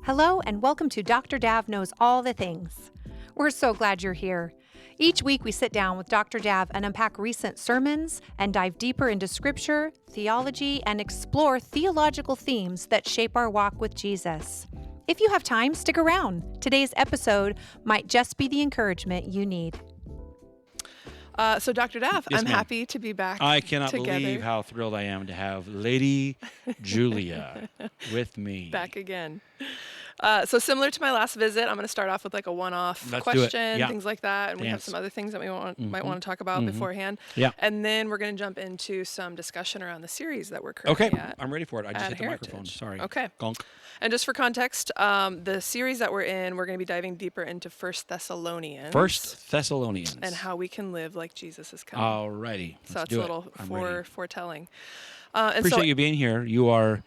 Hello and welcome to Dr. Dav Knows All the Things. We're so glad you're here. Each week we sit down with Dr. Dav and unpack recent sermons and dive deeper into scripture, theology, and explore theological themes that shape our walk with Jesus. If you have time, stick around. Today's episode might just be the encouragement you need. So Dr. Dav, Yes, I'm ma'am. happy to be back I cannot together. believe how thrilled I am to have Lady Julia with me. Back again. So similar to my last visit, I'm going to start off with like a one-off Let's do it. question, Yeah. things like that, and we have Dance. some other things that we might want to talk about beforehand. Yeah. And then we're going to jump into some discussion around the series that we're currently Okay, at. I'm ready for it. I just at hit the microphone. Heritage. Sorry. Okay. Gonk. And just for context, the series that we're in, we're going to be diving deeper into 1 Thessalonians. First Thessalonians. And how we can live like Jesus is coming. Alrighty. So Let's that's a do little it. I'm ready. foretelling. And Appreciate so you being here. You are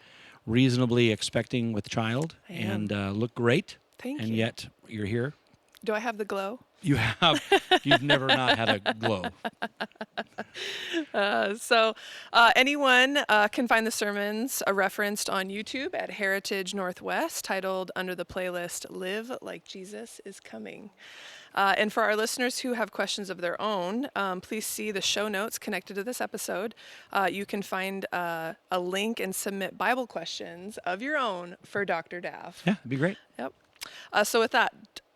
reasonably expecting with child I am. and look great. Thank and you. yet you're here. Do I have the glow? You have. You've never not had a glow. So anyone can find the sermons referenced on YouTube at Heritage Northwest, titled under the playlist Live Like Jesus is Coming. And for our listeners who have questions of their own, please see the show notes connected to this episode. You can find a link and submit Bible questions of your own for Dr. Dav. Yeah, it'd be great. Yep. So with that,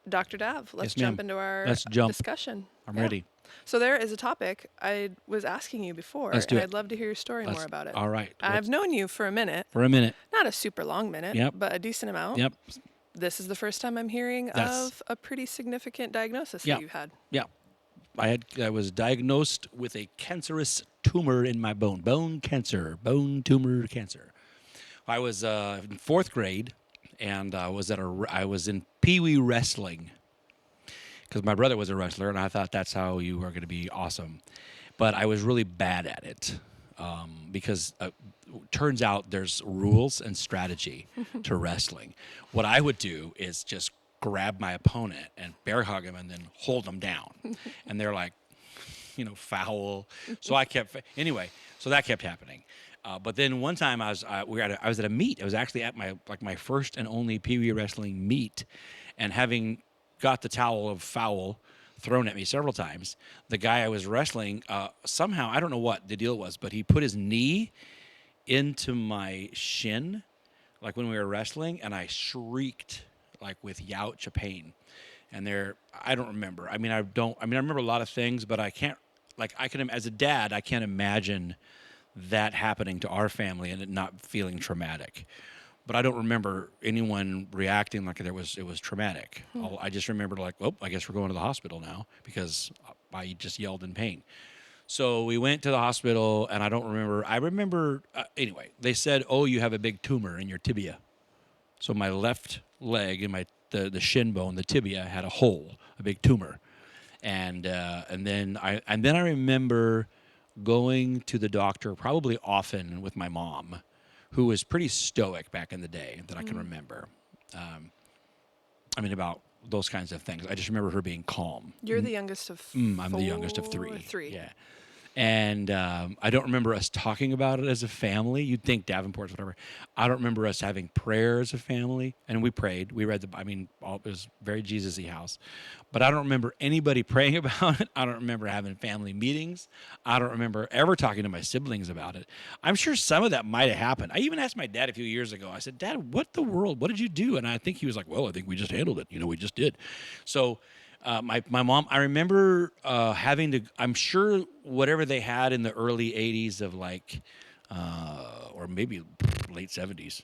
Dr. Dav, let's Yes, ma'am. jump into our Let's jump. discussion. I'm Yeah. ready. So there is a topic I was asking you before, Let's do and it. I'd love to hear your story more about it. All right. I've known you for a minute, For a minute. not a super long minute, Yep. but a decent amount. Yep. This is the first time I'm hearing That's- of a pretty significant diagnosis Yeah. that you've had. Yeah. I was diagnosed with a cancerous tumor in my bone. Bone tumor cancer. I was in fourth grade, and I was in Pee Wee wrestling because my brother was a wrestler, and I thought that's how you were going to be awesome. But I was really bad at it because turns out there's rules and strategy to wrestling. What I would do is just grab my opponent and bear hug him and then hold them down. And they're like, foul. So I kept, anyway, so that kept happening. But then one time I was at a meet. I was actually at my first and only Pee Wee wrestling meet, and having got the towel of foul thrown at me several times, the guy I was wrestling, somehow, I don't know what the deal was, but he put his knee into my shin, like when we were wrestling, and I shrieked like with youch of pain. And I don't remember. I remember a lot of things, but as a dad, I can't imagine that happening to our family and it not feeling traumatic. But I don't remember anyone reacting like it was traumatic. I just remember I guess we're going to the hospital now because I just yelled in pain. So we went to the hospital, and I don't remember. I remember, anyway, they said, "Oh, you have a big tumor in your tibia." So my left leg and the shin bone, the tibia, had a hole, a big tumor. And then I remember going to the doctor probably often with my mom, who was pretty stoic back in the day that I can remember. About those kinds of things. I just remember her being calm. You're the youngest of I'm the youngest of three. Three. Yeah. And I don't remember us talking about it as a family. You'd think Davenport's whatever. I don't remember us having prayer as a family. And we prayed. We read it was a very Jesus-y house. But I don't remember anybody praying about it. I don't remember having family meetings. I don't remember ever talking to my siblings about it. I'm sure some of that might have happened. I even asked my dad a few years ago. I said, "Dad, what the world? What did you do?" And I think he was like, "Well, I think we just handled it. We just did." So my mom, I remember having to, I'm sure whatever they had in the early 80s of or maybe late 70s,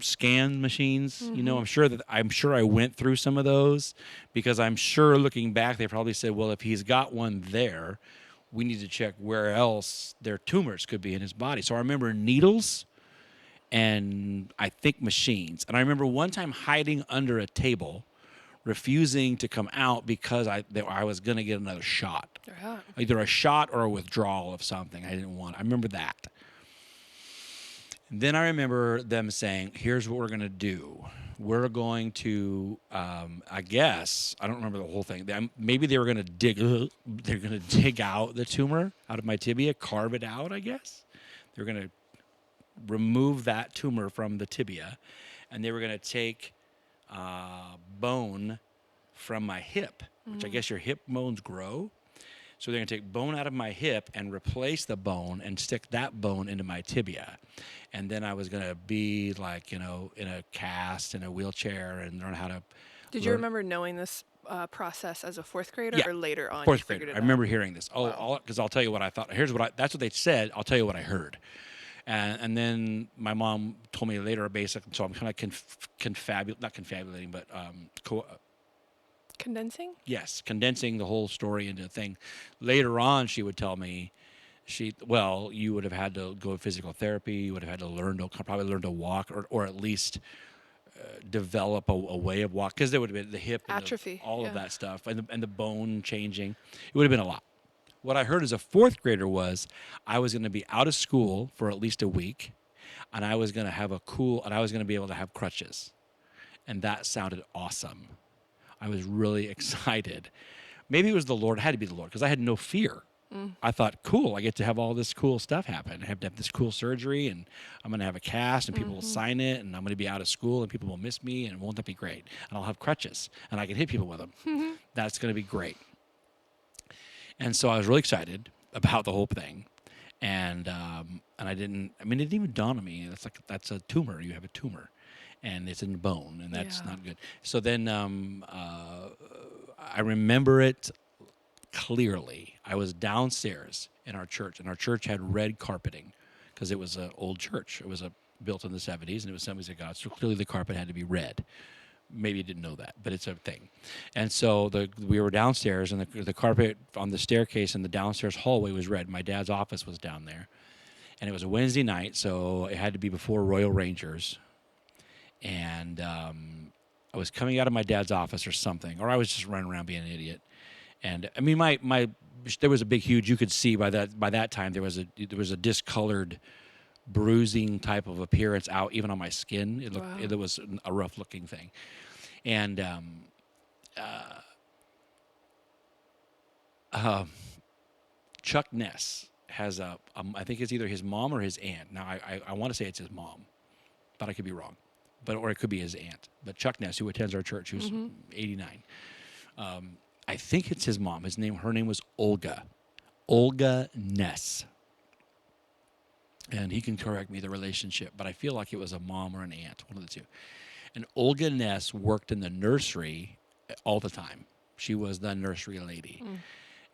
scan machines, I'm sure I went through some of those, because I'm sure looking back, they probably said, well, if he's got one there, we need to check where else their tumors could be in his body. So I remember needles and I think machines. And I remember one time hiding under a table, refusing to come out because I was going to get another shot. Yeah. Either a shot or a withdrawal of something I didn't want. I remember that. And then I remember them saying, here's what we're going to do. We're going to, I guess, I don't remember the whole thing. Maybe they were going to dig out the tumor out of my tibia, carve it out, I guess. They're going to remove that tumor from the tibia, and they were going to take bone from my hip, which I guess your hip bones grow. So they're going to take bone out of my hip and replace the bone and stick that bone into my tibia. And then I was going to be like, in a cast, in a wheelchair, and learn how to. Did you remember knowing this process as a fourth grader, or later on? Fourth you figured grader. it I out? remember hearing this. Wow. Because I'll tell you what I thought. That's what they said. I'll tell you what I heard. And then my mom told me later, basically, so I'm kind of not confabulating, but Condensing? yes, condensing the whole story into a thing. Later on, she would tell me, you would have had to go to physical therapy. You would have had to probably learn to walk, or at least develop a way of walk, because there would have been the hip and Atrophy, all of yeah. that stuff, and the bone changing. It would have been a lot. What I heard as a fourth grader was I was going to be out of school for at least a week, and I was going to be able to have crutches, and that sounded awesome. I was really excited. Maybe it was the Lord. It had to be the Lord, because I had no fear. I thought, cool, I get to have all this cool stuff happen. I have to have this cool surgery, and I'm going to have a cast, and people will sign it, and I'm going to be out of school, and people will miss me, and won't that be great? And I'll have crutches, and I can hit people with them. That's going to be great. And so I was really excited about the whole thing. And it didn't even dawn on me. That's a tumor. You have a tumor, and it's in the bone, and that's not good. So then I remember it clearly. I was downstairs in our church, and our church had red carpeting because it was an old church. It was built in the 70s, and it was Assemblies of God. So clearly the carpet had to be red. Maybe you didn't know that, but it's a thing. And so we were downstairs, and the carpet on the staircase in the downstairs hallway was red. My dad's office was down there. And it was a Wednesday night, so it had to be before Royal Rangers. And I was coming out of my dad's office or something, or I was just running around being an idiot. And I mean, there was a big, huge. You could see by that time there was a discolored, bruising type of appearance out even on my skin. It was a rough looking thing. And Chuck Ness has I think it's either his mom or his aunt. Now I want to say it's his mom, but I could be wrong. Or it could be his aunt. But Chuck Ness, who attends our church, who's 89. I think it's his mom. Her name was Olga Ness. And he can correct me the relationship, but I feel like it was a mom or an aunt, one of the two. And Olga Ness worked in the nursery all the time. She was the nursery lady.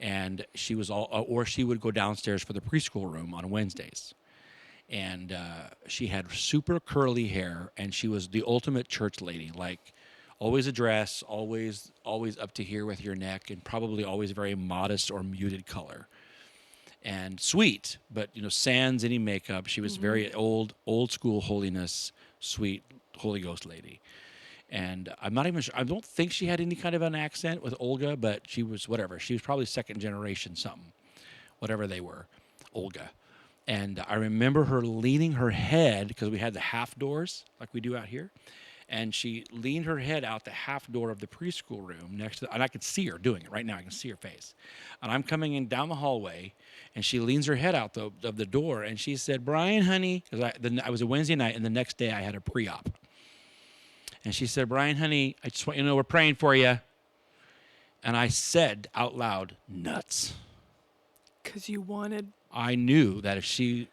And she was or she would go downstairs for the preschool room on Wednesdays. And she had super curly hair, and she was the ultimate church lady, like always a dress, always up to here with your neck, and probably always very modest or muted color. And sweet, but sans any makeup. She was very old school holiness, sweet Holy Ghost lady. And I'm not even sure. I don't think she had any kind of an accent with Olga, but she was whatever. She was probably second generation something, whatever they were, Olga. And I remember her leaning her head, because we had the half doors like we do out here. And she leaned her head out the half door of the preschool room next to, and I could see her doing it right now. I can see her face. And I'm coming in down the hallway, and she leans her head out of the door, and she said, "Brian, honey," because I was a Wednesday night, and the next day I had a pre-op. And she said, "Brian, honey, I just want you to know we're praying for you." And I said out loud, "Nuts." Because you wanted. I knew that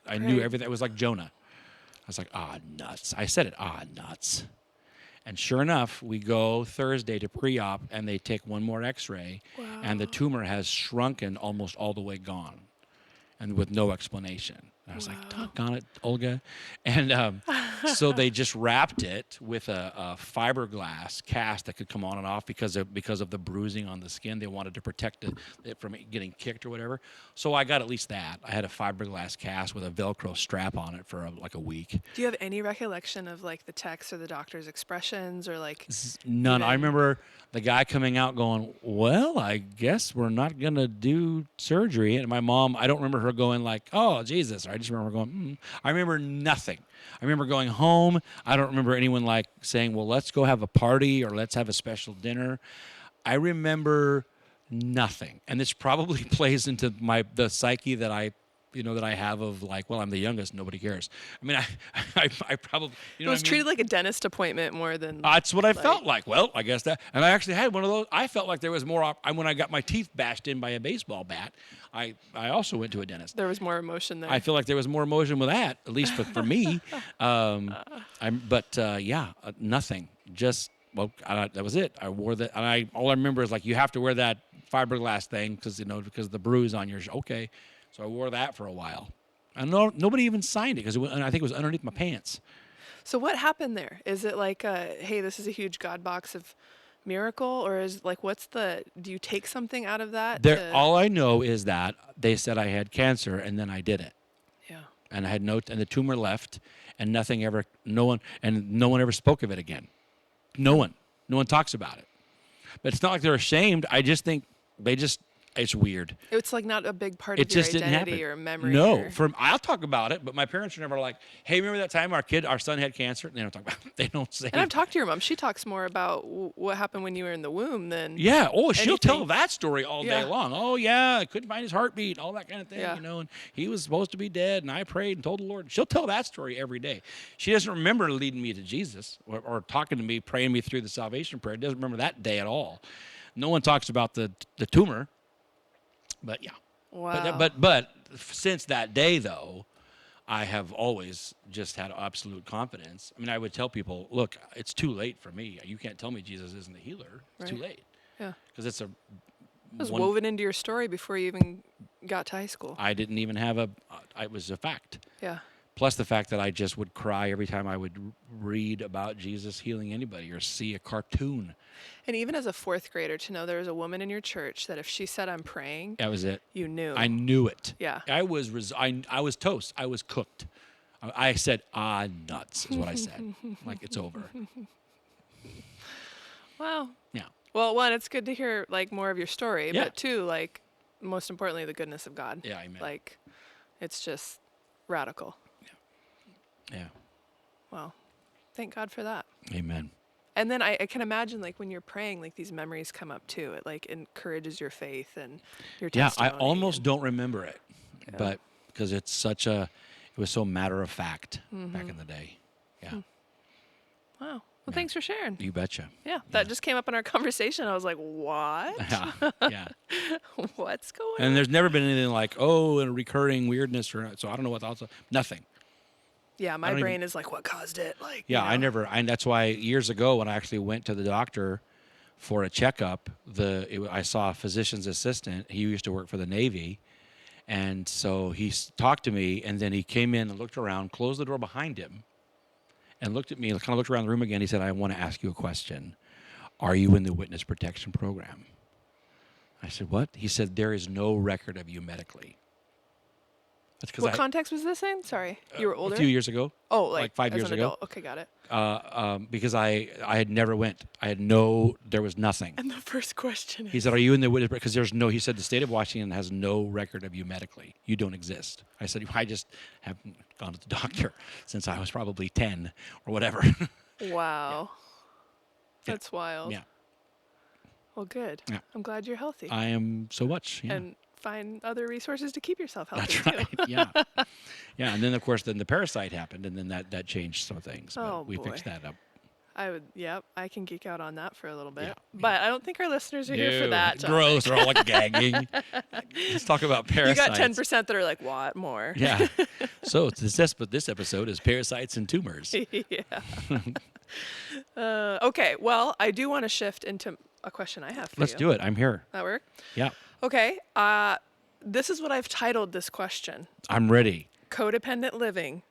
I knew everything. It was like Jonah. I was like, nuts. I said it, nuts. And sure enough, we go Thursday to pre-op, and they take one more x-ray, and the tumor has shrunken almost all the way gone, and with no explanation. And I was like, doggone it, Olga. And so they just wrapped it with a fiberglass cast that could come on and off because of the bruising on the skin. They wanted to protect it from getting kicked or whatever. So I got at least that. I had a fiberglass cast with a Velcro strap on it for like a week. Do you have any recollection of like the techs or the doctor's expressions or like? None. I remember the guy coming out going, "Well, I guess we're not going to do surgery." And my mom, I don't remember her going like, "Oh, Jesus." I just remember going, I remember nothing. I remember going home. I don't remember anyone like saying, "Well, let's go have a party or let's have a special dinner." I remember nothing. And this probably plays into the psyche that I that I have of like, well, I'm the youngest, nobody cares. I mean, I probably, It was treated like a dentist appointment more than. That's what I felt like. Well, I guess that, and I actually had one of those. I felt like there was more. When I got my teeth bashed in by a baseball bat, I also went to a dentist. There was more emotion there. I feel like there was more emotion with that, at least for me. Nothing. Just that was it. I wore that, and all I remember is like you have to wear that fiberglass thing because of the bruise on your. Okay, so I wore that for a while. And nobody even signed it because I think it was underneath my pants. So what happened there? Is it like, hey, this is a huge God box of miracle, or is like, do you take something out of that? All I know is that they said I had cancer, and then I did it. Yeah. And I had and the tumor left, and no one ever spoke of it again. No one talks about it. But it's not like they're ashamed. I just think it's weird. It's like not a big part of your identity or memory. No, I'll talk about it, but my parents are never like, "Hey, remember that time our son had cancer?" They don't talk about it. They don't say. And I've talked to your mom. She talks more about what happened when you were in the womb than. Yeah. Oh, anything. She'll tell that story all day long. Oh yeah, I couldn't find his heartbeat, all that kind of thing. Yeah. And he was supposed to be dead, and I prayed and told the Lord. She'll tell that story every day. She doesn't remember leading me to Jesus or talking to me, praying me through the salvation prayer. Doesn't remember that day at all. No one talks about the tumor. But yeah, wow. But since that day though, I have always just had absolute confidence. I mean, I would tell people, look, it's too late for me. You can't tell me Jesus isn't the healer. It's too late. Yeah, because it was woven into your story before you even got to high school. I didn't even have it was a fact. Yeah. Plus the fact that I just would cry every time I would read about Jesus healing anybody or see a cartoon. And even as a fourth grader, to know there was a woman in your church that if she said, "I'm praying," that was it. You knew. I knew it. Yeah. I was toast. I was cooked. I said, nuts is what I said. Like, it's over. Wow. Yeah. Well, one, it's good to hear like more of your story, Yeah. but two, like most importantly, the goodness of God. Yeah, amen. Like, it's just radical. Yeah. Well, thank God for that. Amen. And then I can imagine like when you're praying, like these memories come up too. It like encourages your faith and your testimony. Yeah, I almost don't remember it, but because it was so matter of fact back in the day. Yeah. Wow. Well, thanks for sharing. You betcha. Yeah, that just came up in our conversation. I was like, what? Yeah. What's going on? And there's never been anything like, a recurring weirdness so I don't know what else. Nothing. Yeah, my brain is like, what caused it? Like, yeah, that's why years ago when I actually went to the doctor for a checkup, I saw a physician's assistant. He used to work for the Navy. And so he talked to me, and then he came in and looked around, closed the door behind him, and looked at me, kind of looked around the room again. He said, "I want to ask you a question. Are you in the witness protection program?" I said, "What?" He said, "There is no record of you medically." That's what context was this in? Sorry, you were older? A few years ago. Oh, like 5 years ago. Adult. Okay, got it. Because I had never went. There was nothing. And the first question is... He said, "Are you in the witness?" Because he said, the state of Washington has no record of you medically. You don't exist. I said, I just haven't gone to the doctor since I was probably 10 or whatever. Wow. That's wild. Yeah. Well, good. Yeah. I'm glad you're healthy. I am so much. Yeah. And find other resources to keep yourself healthy. That's right. Yeah. Yeah. And then, of course, the parasite happened, and then that changed some things. But we fixed that up. I can geek out on that for a little bit. Yeah. But I don't think our listeners are here for that. Gross. They're all like gagging. Let's talk about parasites. You got 10% that are like, what more? Yeah. So this episode is parasites and tumors. Yeah. Okay. Well, I do want to shift into a question I have for you. Let's do it. I'm here. That work? Yeah. Okay. This is what I've titled this question. I'm ready. Codependent living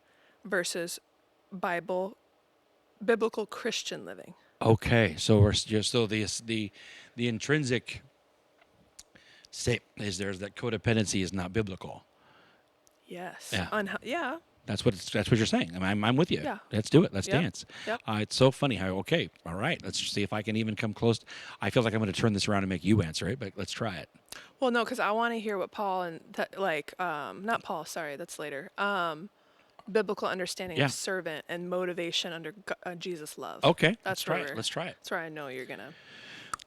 versus biblical Christian living. Okay. So the intrinsic state is that codependency is not biblical. Yes. Yeah. Yeah. That's what you're saying. I'm with you. Yeah. Let's do it. Let's dance. Yep. It's so funny how, all right, let's see if I can even come close. I feel like I'm going to turn this around and make you answer it, but let's try it. Well, no, because I want to hear what Paul and not Paul, sorry, that's later. Biblical understanding of servant and motivation under Jesus' love. Okay, let's try it. Let's try it. That's where I know you're gonna.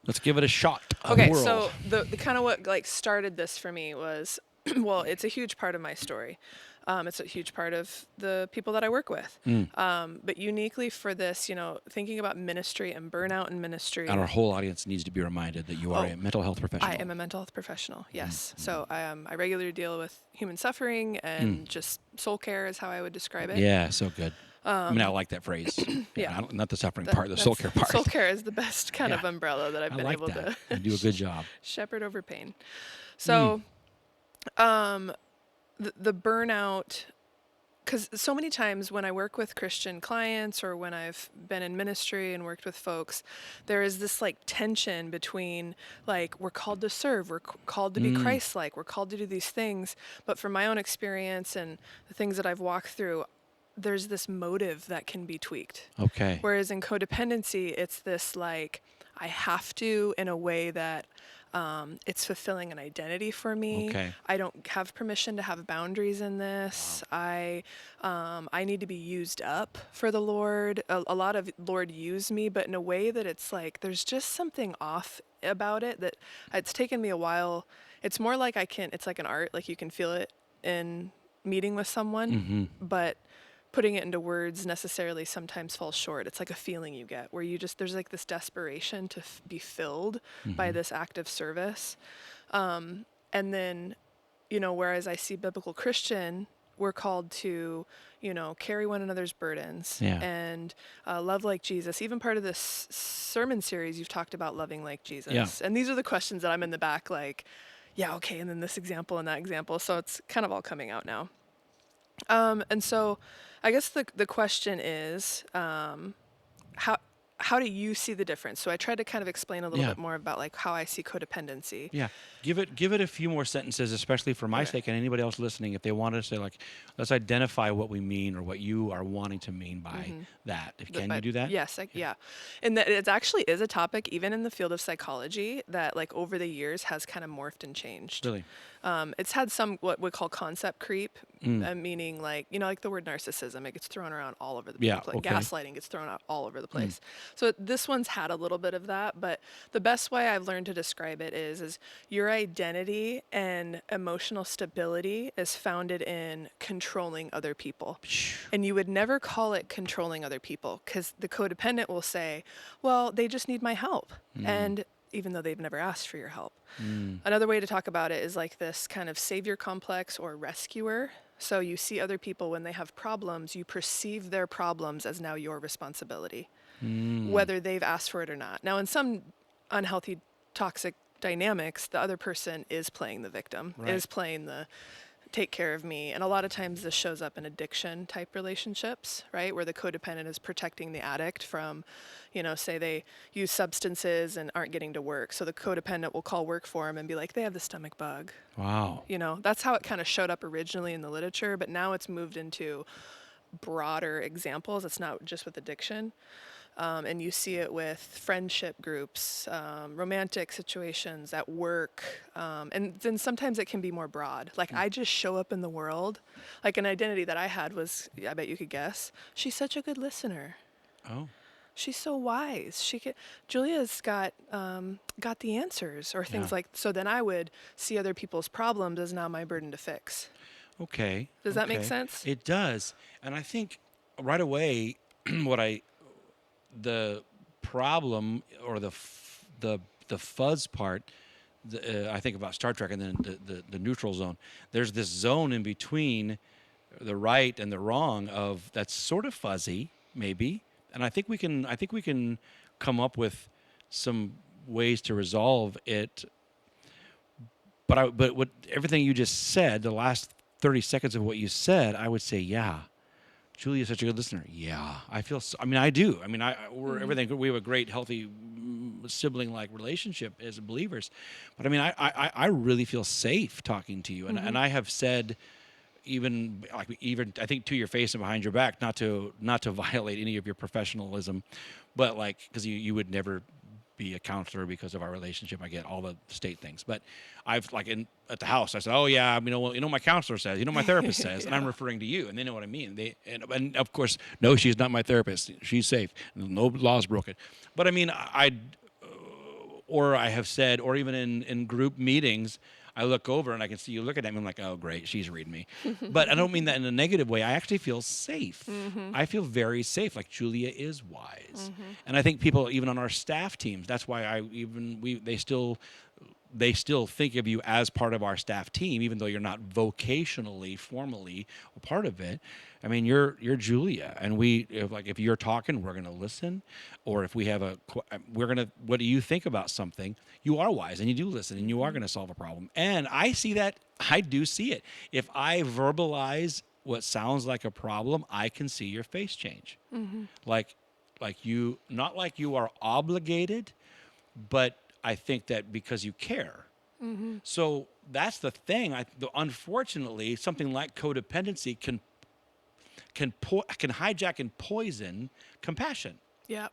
Let's give it a shot. Okay, so the kind of what started this for me was Well, it's a huge part of my story. It's a huge part of the people that I work with. But uniquely for this, thinking about ministry and burnout in ministry. And our whole audience needs to be reminded that you are a mental health professional. I am a mental health professional, yes. So I regularly deal with human suffering and just soul care is how I would describe it. Yeah, so good. I like that phrase. Yeah. Not the suffering part, the soul care part. Soul care is the best kind of umbrella that I've been like able that. to You do a good job. shepherd over pain. So the burnout, because so many times when I work with Christian clients or when I've been in ministry and worked with folks, there is this like tension between like we're called to serve, we're called to be Christ-like, we're called to do these things. But from my own experience and the things that I've walked through, there's this motive that can be tweaked. Okay. Whereas in codependency, it's this like I have to in a way that it's fulfilling an identity for me. Okay. I don't have permission to have boundaries in this. Wow. I need to be used up for the Lord. A lot of Lord use me, but in a way that it's like there's just something off about it that it's taken me a while. It's more like it's like an art, like you can feel it in meeting with someone, but putting it into words necessarily sometimes falls short. It's like a feeling you get where there's like this desperation to be filled by this act of service. And then, whereas I see biblical Christian, we're called to, carry one another's burdens and love like Jesus. Even part of this sermon series, you've talked about loving like Jesus. Yeah. And these are the questions that I'm in the back like, yeah, okay, and then this example and that example. So it's kind of all coming out now. And so I guess the question is, how do you see the difference? So I tried to kind of explain a little bit more about like how I see codependency. Yeah. Give it a few more sentences, especially for my sake and anybody else listening, if they want to say like, let's identify what we mean or what you are wanting to mean by that. Can you do that? Yes. Yeah. And that it actually is a topic, even in the field of psychology, that like over the years has kind of morphed and changed. Really? It's had some what we call concept creep, meaning like, like the word narcissism, it gets thrown around all over the place. Okay. Gaslighting gets thrown out all over the place. So this one's had a little bit of that, but the best way I've learned to describe it is your identity and emotional stability is founded in controlling other people. And you would never call it controlling other people because the codependent will say, well, they just need my help. And even though they've never asked for your help. Another way to talk about it is like this kind of savior complex or rescuer. So you see other people when they have problems, you perceive their problems as now your responsibility, whether they've asked for it or not. Now, in some unhealthy, toxic dynamics, the other person is playing the victim, is playing the take care of me. And a lot of times this shows up in addiction type relationships, right? Where the codependent is protecting the addict from, say they use substances and aren't getting to work. So the codependent will call work for them and be like, they have the stomach bug. Wow. That's how it kind of showed up originally in the literature, but now it's moved into broader examples. It's not just with addiction. And you see it with friendship groups, romantic situations, at work. And then sometimes it can be more broad. Like I just show up in the world. Like an identity that I had was, I bet you could guess, she's such a good listener. Oh. She's so wise. Julia's got the answers or things like, so then I would see other people's problems as now my burden to fix. Okay. Does that make sense? It does. And I think right away, the problem or the fuzz part, I think about Star Trek and then the neutral zone. There's this zone in between the right and the wrong that's sort of fuzzy, maybe. And I think we can come up with some ways to resolve it. But what everything you just said, the last 30 seconds of what you said, I would say, yeah. Julia's such a good listener. Yeah, I feel. I do. We're everything. We have a great, healthy, sibling-like relationship as believers. But I really feel safe talking to you, and I have said, even I think to your face and behind your back, not to violate any of your professionalism, but like because you would never be a counselor because of our relationship. I get all the state things, but I've at the house I said, oh yeah, my counselor says, my therapist says, and I'm referring to you, and they know what I mean. And of course, no, she's not my therapist. She's safe. No laws broken. But I have said, or even in group meetings, I look over and I can see you look at me. I'm like, oh, great, she's reading me. But I don't mean that in a negative way. I actually feel safe. I feel very safe. Like Julia is wise, and I think people even on our staff teams. That's why they still think of you as part of our staff team, even though you're not vocationally, formally a part of it. I mean, you're Julia, and if you're talking, we're going to listen, or if we have what do you think about something? You are wise, and you do listen, and you are going to solve a problem. And I see that. I do see it. If I verbalize what sounds like a problem, I can see your face change. Like you, not like you are obligated, but I think that because you care. So that's the thing. Unfortunately, something like codependency can hijack and poison compassion. Yeah.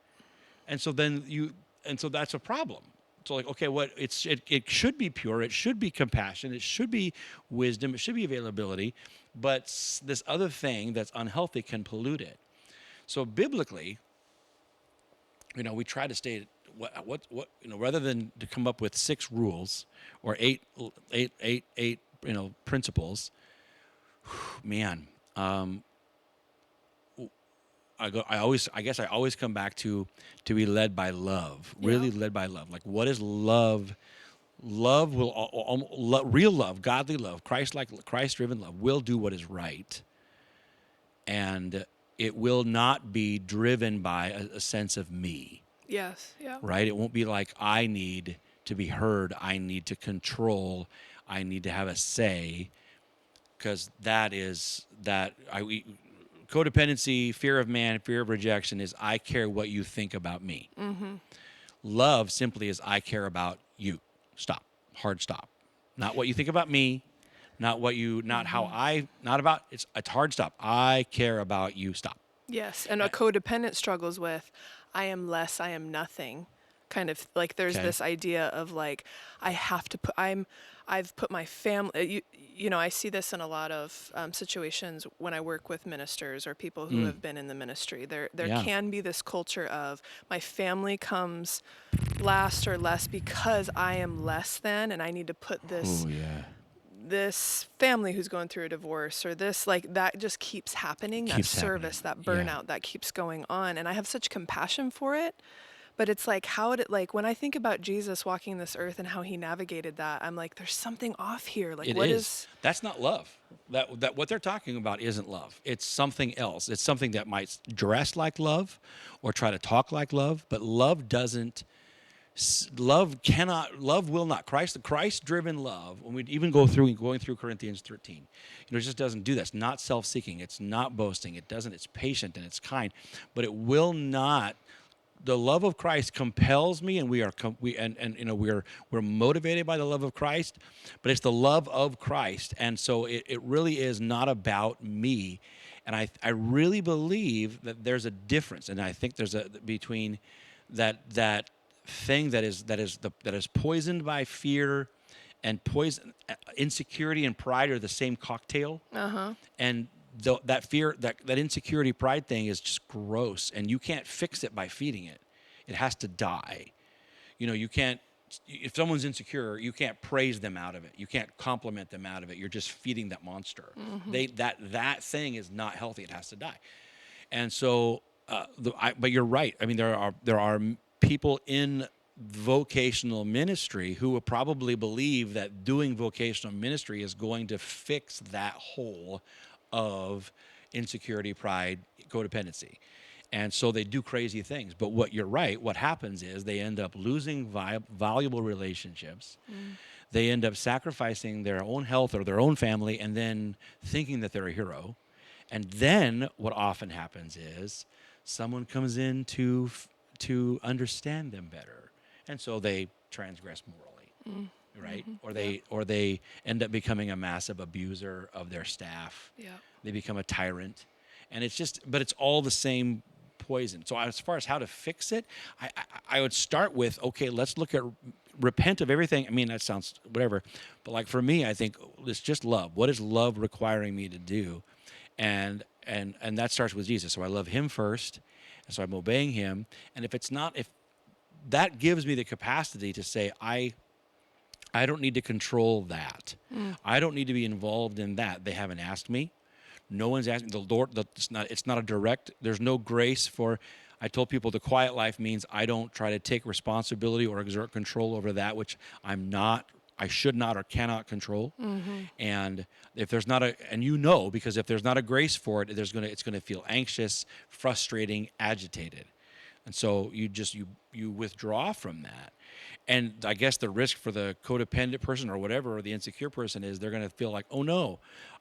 And so that's a problem. So like, okay, it should be pure, it should be compassion, it should be wisdom, it should be availability, but this other thing that's unhealthy can pollute it. So biblically, we try to stay rather than to come up with 6 rules or eight principles. Man, I guess I always come back to be led by love, really led by love. Like, what is love? Love will real love, godly love, Christ-driven love will do what is right, and it will not be driven by a sense of me. Yes. Yeah. Right? It won't be like I need to be heard, I need to control, I need to have a say, because codependency, fear of man, fear of rejection is I care what you think about me. Love simply is I care about you. Stop. Hard stop. Not what you think about me, not about, it's hard stop. I care about you. Stop. Yes, and a codependent struggles with, I am less, I am nothing. Kind of like there's this idea of like, I've put my family, I see this in a lot of situations when I work with ministers or people who have been in the ministry. There can be this culture of my family comes last or less because I am less than, and I need to put this family who's going through a divorce or this, like, that just keeps happening, that service, that burnout, that keeps going on. And I have such compassion for it, but it's like, when I think about Jesus walking this earth and how he navigated that, I'm like, there's something off here. Like, that's not love. That what they're talking about isn't love. It's something else. It's something that might dress like love or try to talk like love, but love will not. Christ-driven love, when we even going through Corinthians 13, it just doesn't do that. It's not self-seeking. It's not boasting. It's patient and it's kind, but it will not. The love of Christ compels me, and we're motivated by the love of Christ, but it's the love of Christ, and so it really is not about me. And I really believe that there's a difference, and I think there's between that thing that is poisoned by fear and insecurity and pride are the same cocktail. And that fear, that insecurity, pride thing is just gross, and you can't fix it by feeding it. It has to die. You can't. If someone's insecure, you can't praise them out of it. You can't compliment them out of it. You're just feeding that monster. That thing is not healthy. It has to die. And so, but you're right. I mean, there are people in vocational ministry who will probably believe that doing vocational ministry is going to fix that hole of insecurity, pride, codependency. And so they do crazy things. But you're right, what happens is they end up losing valuable relationships. They end up sacrificing their own health or their own family and then thinking that they're a hero. And then what often happens is someone comes in to understand them better. And so they transgress morally, right? Or they end up becoming a massive abuser of their staff. Yeah. They become a tyrant. And but it's all the same poison. So as far as how to fix it, I would start with, okay, let's look at repent of everything. I mean, that sounds whatever. But like for me, I think it's just love. What is love requiring me to do? And that starts with Jesus. So I love him first. And so I'm obeying him. And if that gives me the capacity to say, I I don't need to control that. I don't need to be involved in that. They haven't asked me. No one's asked me. The Lord, it's not a direct, there's no grace for, I told people the quiet life means I don't try to take responsibility or exert control over that which I should not or cannot control. And if there's not because if there's not a grace for it, it's going to feel anxious, frustrating, agitated. And so you withdraw from that. And I guess the risk for the codependent person or whatever, or the insecure person, is they're going to feel like, oh no,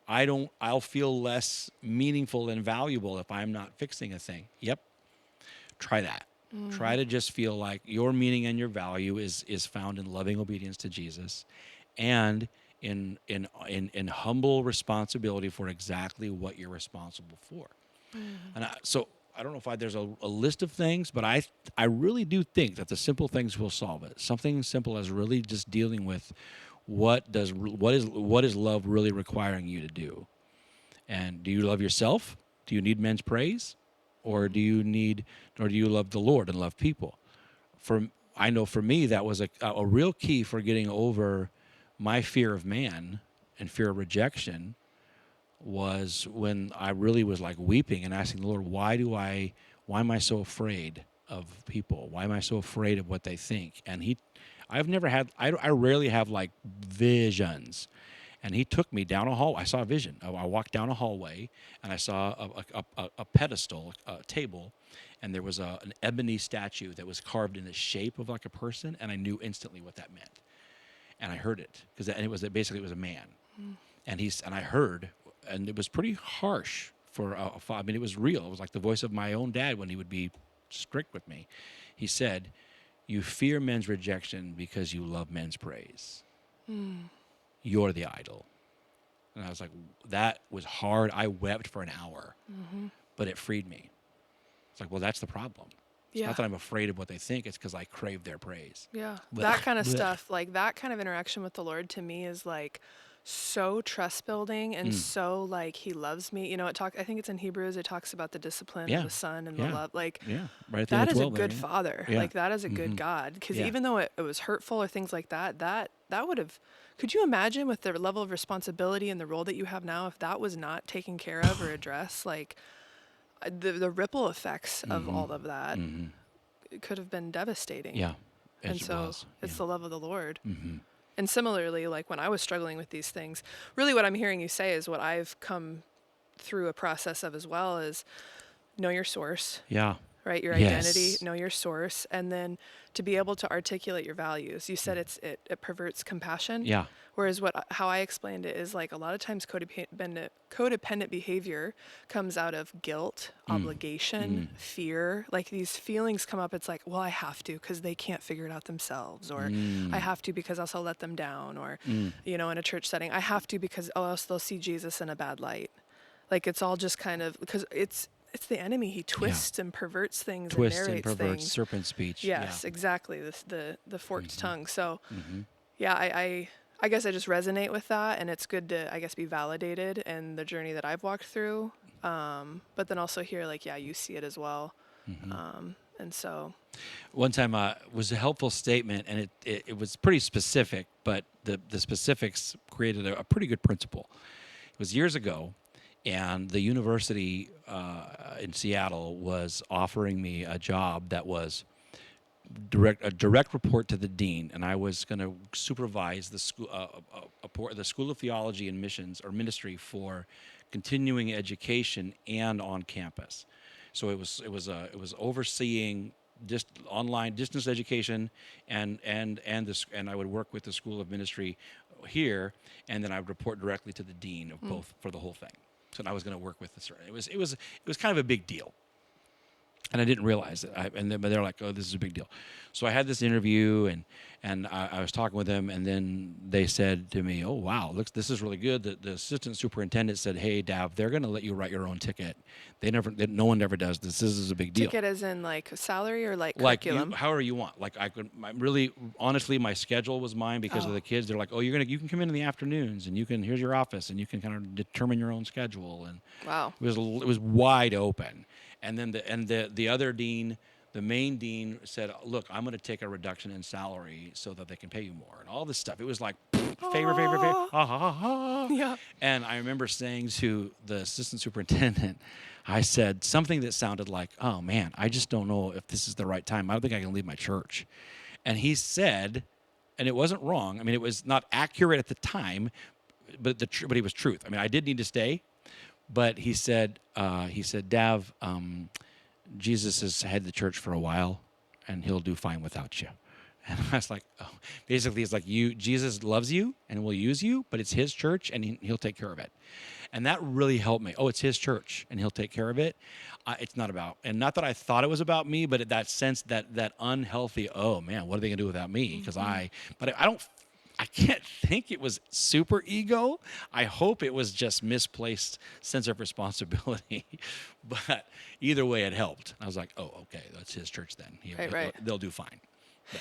I'll feel less meaningful and valuable if I'm not fixing a thing. Yep. Try that. Try to just feel like your meaning and your value is found in loving obedience to Jesus and in humble responsibility for exactly what you're responsible for. And so I don't know if there's a list of things, but I really do think that the simple things will solve it. Something simple as really just dealing with what is love really requiring you to do. And do you love yourself? Do you need men's praise? Or do you love the Lord and love people? I know for me that was a real key for getting over my fear of man and fear of rejection, was when I really was like weeping and asking the Lord, why am I so afraid of people? Why am I so afraid of what they think? And I rarely have like visions. And he took me down a hall. I saw a vision. I walked down a hallway and I saw a pedestal, a table, and there was an ebony statue that was carved in the shape of like a person, and I knew instantly what that meant. And I heard it it was a man. And I heard, and it was pretty harsh for I mean, it was real. It was like the voice of my own dad when he would be strict with me. He said, "You fear men's rejection because you love men's praise. You're the idol." And I was like, that was hard. I wept for an hour, but it freed me. It's like, well, that's the problem. It's not that I'm afraid of what they think. It's because I crave their praise. Yeah. Blech. That kind of Blech. stuff, like that kind of interaction with the Lord to me is like so trust building and so like he loves me. You know, I think it's in Hebrews, it talks about the discipline of the son and the love. Like Right at the end that of is a 12 good there, father. Yeah. Like that is a good God. Because Yeah. even though it was hurtful or things like that would have, could you imagine with the level of responsibility and the role that you have now, if that was not taken care of or addressed, like the ripple effects of all of that it could have been devastating. Yeah. And It so was. it's Yeah. the love of the Lord. And similarly, like when I was struggling with these things, really what I'm hearing you say is what I've come through a process of as well is know your source, Yeah. right? Your Yes. identity, know your source, and then to be able to articulate your values. You said it perverts compassion. Yeah. Whereas how I explained it is like a lot of times codependent behavior comes out of guilt, obligation, fear. Like these feelings come up. It's like, well, I have to because they can't figure it out themselves, or I have to because else I'll let them down, or you know, in a church setting, I have to because else they'll see Jesus in a bad light. Like it's all just kind of because it's the enemy. He twists and perverts things and narrates perverts, things. serpent speech. Yes, exactly. The forked tongue. So, yeah, I guess I just resonate with that, and it's good to, I guess, be validated in the journey that I've walked through. But then also hear like, yeah, you see it as well. And so, One time was a helpful statement, and it was pretty specific, but the specifics created a pretty good principle. It was years ago, and the university in Seattle was offering me a job that was a direct report to the dean, and I was going to supervise the school, the School of Theology and Missions or Ministry for continuing education and on campus. So it was overseeing online distance education and I would work with the School of Ministry here, and then I would report directly to the dean of both for the whole thing. So I was going to work with the. It was kind of a big deal. And I didn't realize it. But they're like, "Oh, this is a big deal." So I had this interview, and I was talking with them, and then they said to me, "Oh, wow, look, this is really good." The assistant superintendent said, "Hey, Dav, they're going to let you write your own ticket. No one ever does this. This is a big deal." ticket as in like salary or like Like curriculum? however you want. Like really honestly, my schedule was mine because of the kids. They're like, "Oh, you can come in the afternoons, and here's your office, and you can kind of determine your own schedule." And Wow. it was wide open. And then the other dean the main dean said, look, I'm going to take a reduction in salary so that they can pay you more, and all this stuff. It was like, favor, ha, ha, ha. Yeah. And I remember saying to the assistant superintendent, I said something that sounded like, oh, man, I just don't know if this is the right time. I don't think I can leave my church. And he said, and it wasn't wrong. I mean, it was not accurate at the time, but but it was truth. I mean, I did need to stay, but he said, Dav, Jesus has had the church for a while, and he'll do fine without you. And I was like, oh, basically, it's like Jesus loves you and will use you, but it's his church, and he'll take care of it. And that really helped me. Oh, it's his church, and he'll take care of it. It's not about, and not that I thought it was about me, but that sense, that unhealthy, oh man, what are they gonna do without me? Because I can't think it was super ego. I hope it was just misplaced sense of responsibility. But either way, it helped. I was like, oh, okay, that's his church then. Right. They'll do fine.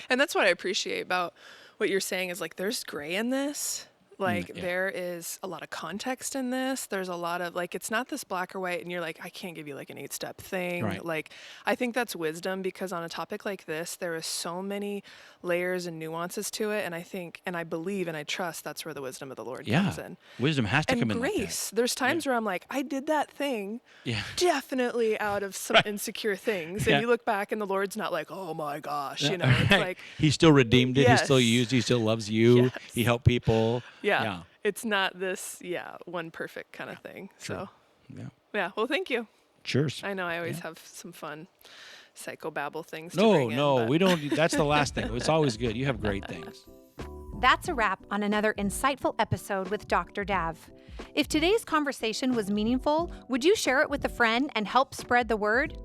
And that's what I appreciate about what you're saying is like, there's gray in this. Like Yeah. there is a lot of context in this. There's a lot of like, it's not this black or white and you're like, I can't give you like an 8-step thing. Right. Like, I think that's wisdom, because on a topic like this, there is so many layers and nuances to it. And I think, and I believe, and I trust that's where the wisdom of the Lord comes in. Wisdom has to And come in like grace. that. There's times where I'm like, I did that thing definitely out of some insecure things. And you look back and the Lord's not like, oh my gosh, you know, it's like, he still redeemed it. Yes. He still used. He still loves you. Yes. He helped people. yeah. It's not this, one perfect kind of thing. So, well, thank you. Cheers. I know I always have some fun psychobabble things to bring in. No, we don't. That's the last thing. It's always good. You have great things. That's a wrap on another insightful episode with Dr. Dav. If today's conversation was meaningful, would you share it with a friend and help spread the word?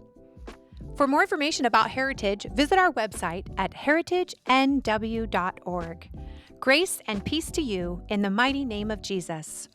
For more information about Heritage, visit our website at heritagenw.org. Grace and peace to you in the mighty name of Jesus.